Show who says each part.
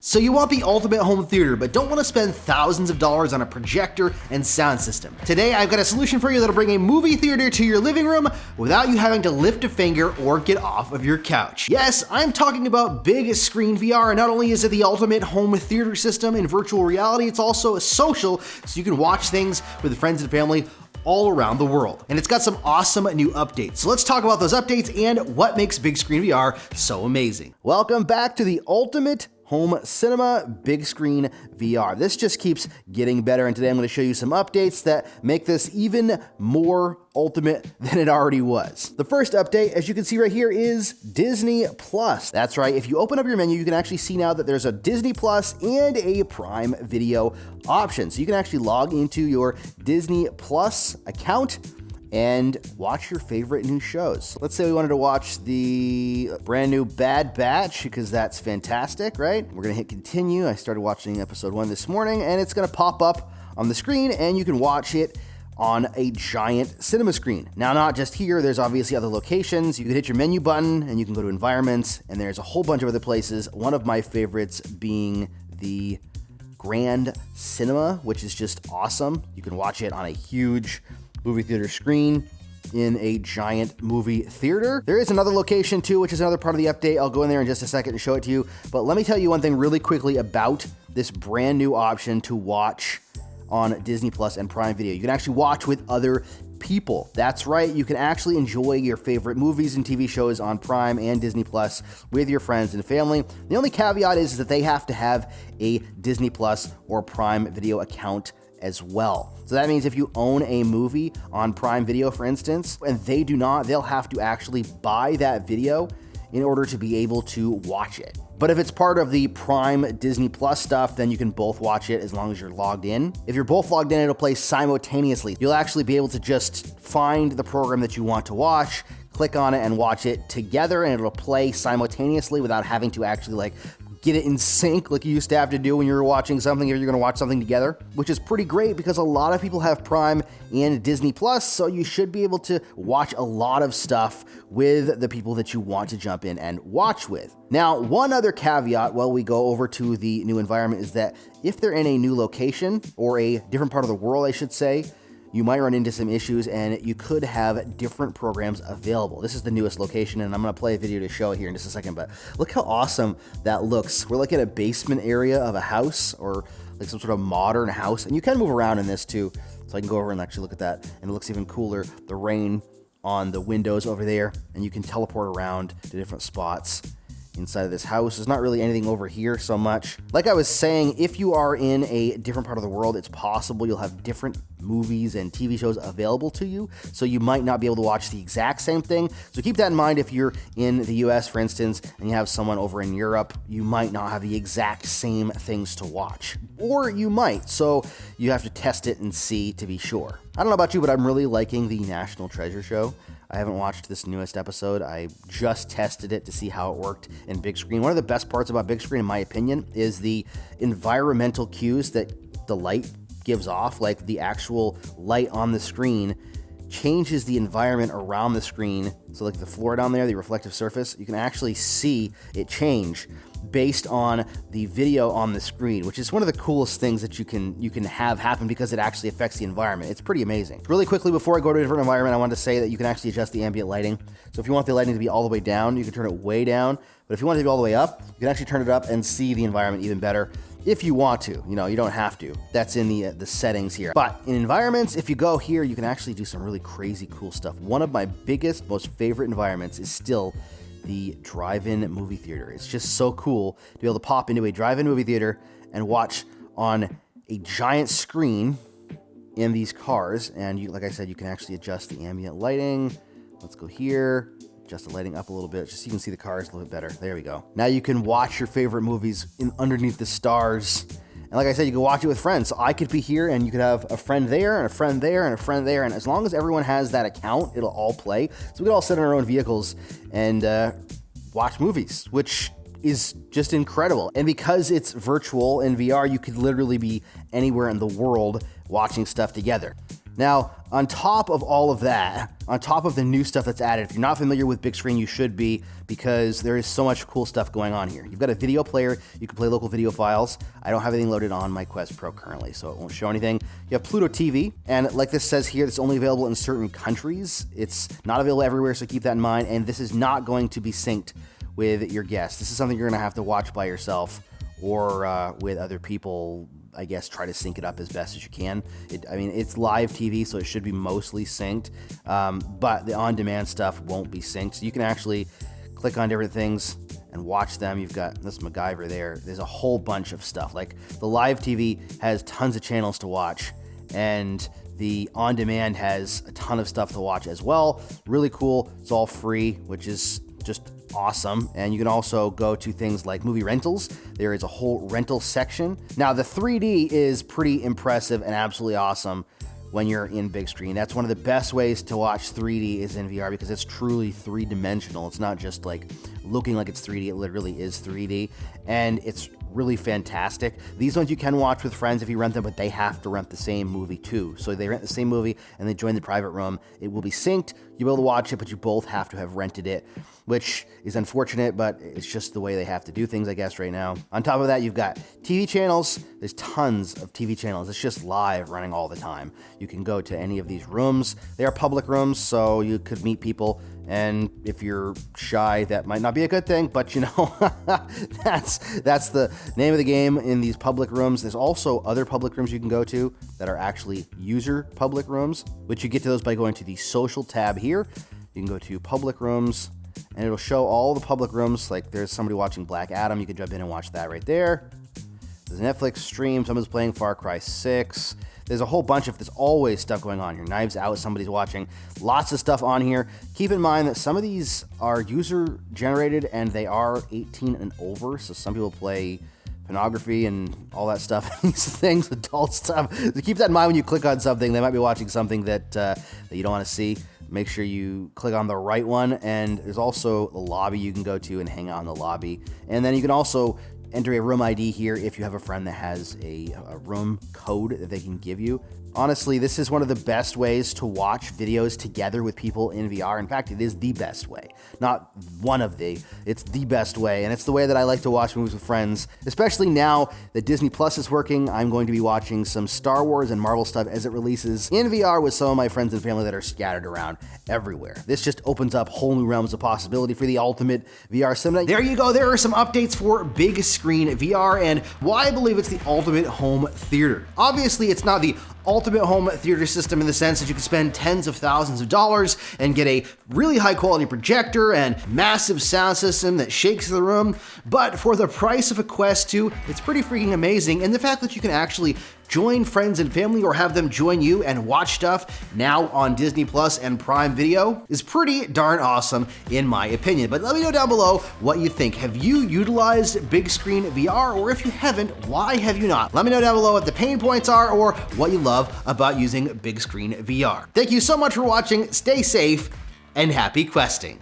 Speaker 1: So you want the ultimate home theater, but don't want to spend thousands of dollars on a projector and sound system. Today, I've got a solution for you that'll bring a movie theater to your living room without you having to lift a finger or get off of your couch. Yes, I'm talking about Bigscreen VR. Not only is it the ultimate home theater system in virtual reality, it's also a social, so you can watch things with friends and family all around the world. And it's got some awesome new updates. So let's talk about those updates and what makes Bigscreen VR so amazing. Welcome back to the ultimate home cinema, Bigscreen VR. This just keeps getting better, and today I'm going to show you some updates that make this even more ultimate than it already was. The first update, as you can see right here, is Disney Plus. That's right, if you open up your menu, you can actually see now that there's a Disney Plus and a Prime Video option. So you can actually log into your Disney Plus account and watch your favorite new shows. Let's say we wanted to watch the brand new Bad Batch, because that's fantastic, right? We're gonna hit continue. I started watching episode 1 this morning, and it's gonna pop up on the screen, and you can watch it on a giant cinema screen. Now, not just here, there's obviously other locations. You can hit your menu button, and you can go to environments, and there's a whole bunch of other places. One of my favorites being the Grand Cinema, which is just awesome. You can watch it on a huge movie theater screen in a giant movie theater. There is another location too, which is another part of the update. I'll go in there in just a second and show it to you. But let me tell you one thing really quickly about this brand new option to watch on Disney Plus and Prime Video. You can actually watch with other people. That's right, you can actually enjoy your favorite movies and TV shows on Prime and Disney Plus with your friends and family. The only caveat is that they have to have a Disney Plus or Prime Video account as well. So that means if you own a movie on Prime Video, for instance, and they do not, they'll have to actually buy that video in order to be able to watch it. But if it's part of the Prime Disney Plus stuff, then you can both watch it as long as you're logged in. If you're both logged in, it'll play simultaneously. You'll actually be able to just find the program that you want to watch, click on it and watch it together, and it'll play simultaneously without having to actually get it in sync like you used to have to do when you were watching something, if you're gonna watch something together, which is pretty great because a lot of people have Prime and Disney Plus, so you should be able to watch a lot of stuff with the people that you want to jump in and watch with. Now, one other caveat while we go over to the new environment is that if they're in a new location, or a different part of the world, I should say, you might run into some issues and you could have different programs available. This is the newest location, and I'm gonna play a video to show it here in just a second, but look how awesome that looks. We're like in a basement area of a house, or like some sort of modern house, and you can move around in this too. So I can go over and actually look at that, and it looks even cooler. The rain on the windows over there, and you can teleport around to different spots inside of this house. There's not really anything over here so much. Like I was saying, if you are in a different part of the world, it's possible you'll have different movies and TV shows available to you, so you might not be able to watch the exact same thing. So keep that in mind. If you're in the US, for instance, and you have someone over in Europe, you might not have the exact same things to watch, or you might, so you have to test it and see to be sure. I don't know about you, but I'm really liking the National Treasure show. I haven't watched this newest episode. I just tested it to see how it worked in Bigscreen. One of the best parts about Bigscreen, in my opinion, is the environmental cues that the light gives off. Like the actual light on the screen changes the environment around the screen. So like the floor down there, the reflective surface, you can actually see it change based on the video on the screen, which is one of the coolest things that you can have happen, because it actually affects the environment. It's pretty amazing. Really quickly, before I go to a different environment, I wanted to say that you can actually adjust the ambient lighting. So if you want the lighting to be all the way down, you can turn it way down. But if you want it to be all the way up, you can actually turn it up and see the environment even better. If you want to, you don't have to. That's in the settings here. But in environments, if you go here, you can actually do some really crazy cool stuff. One of my biggest, most favorite environments is still the drive-in movie theater. It's just so cool to be able to pop into a drive-in movie theater and watch on a giant screen in these cars. And like I said, you can actually adjust the ambient lighting. Let's go here. Adjust the lighting up a little bit just so you can see the cars a little bit better. There we go. Now you can watch your favorite movies underneath the stars. And like I said, you can watch it with friends. So I could be here and you could have a friend there and a friend there and a friend there. And as long as everyone has that account, it'll all play. So we can all sit in our own vehicles and watch movies, which is just incredible. And because it's virtual in VR, you could literally be anywhere in the world watching stuff together. Now, on top of all of that, on top of the new stuff that's added, if you're not familiar with Bigscreen, you should be, because there is so much cool stuff going on here. You've got a video player, you can play local video files. I don't have anything loaded on my Quest Pro currently, so it won't show anything. You have Pluto TV, and like this says here, it's only available in certain countries. It's not available everywhere, so keep that in mind, and this is not going to be synced with your guests. This is something you're gonna have to watch by yourself or with other people. I guess try to sync it up as best as you can. I mean, it's live TV, so it should be mostly synced, but the on-demand stuff won't be synced. So you can actually click on different things and watch them. You've got this MacGyver there. There's a whole bunch of stuff. Like the live TV has tons of channels to watch, and the on-demand has a ton of stuff to watch as well. Really cool. It's all free, which is just awesome. And you can also go to things like movie rentals. There is a whole rental section. Now, the 3D is pretty impressive and absolutely awesome when you're in Bigscreen. That's one of the best ways to watch 3D is in VR, because it's truly three-dimensional. It's not just like looking like it's 3D, it literally is 3D, and it's really fantastic. These ones you can watch with friends if you rent them, but they have to rent the same movie too. So they rent the same movie and they join the private room. It will be synced. You'll be able to watch it, but you both have to have rented it, which is unfortunate, but it's just the way they have to do things, I guess, right now. On top of that, you've got TV channels. There's tons of TV channels. It's just live running all the time. You can go to any of these rooms. They are public rooms, so you could meet people. And if you're shy, that might not be a good thing, but you know, that's the name of the game in these public rooms. There's also other public rooms you can go to that are actually user public rooms, which you get to those by going to the social tab here. You can go to public rooms, and it'll show all the public rooms. Like there's somebody watching Black Adam. You can jump in and watch that right there. There's a Netflix stream. Someone's playing Far Cry 6. There's a whole bunch of, there's always stuff going on here. Knives Out, somebody's watching. Lots of stuff on here. Keep in mind that some of these are user generated and they are 18 and over. So some people play pornography and all that stuff. These things, adult stuff. So keep that in mind when you click on something. They might be watching something that you don't want to see. Make sure you click on the right one. And there's also a lobby you can go to and hang out in the lobby. And then you can also enter a room ID here if you have a friend that has a room code that they can give you. Honestly, this is one of the best ways to watch videos together with people in VR. In fact, it is the best way. Not one of the, it's the best way. And it's the way that I like to watch movies with friends, especially now that Disney Plus is working. I'm going to be watching some Star Wars and Marvel stuff as it releases in VR with some of my friends and family that are scattered around everywhere. This just opens up whole new realms of possibility for the ultimate VR cinema. There you go. There are some updates for Bigscreen VR and why I believe it's the ultimate home theater. Obviously, it's not the ultimate home theater system in the sense that you can spend tens of thousands of dollars and get a really high quality projector and massive sound system that shakes the room, but for the price of a Quest 2, it's pretty freaking amazing. And the fact that you can actually join friends and family or have them join you and watch stuff now on Disney Plus and Prime Video is pretty darn awesome in my opinion. But let me know down below what you think. Have you utilized Bigscreen VR, or if you haven't, why have you not? Let me know down below what the pain points are or what you love about using Bigscreen VR. Thank you so much for watching, stay safe, and happy questing.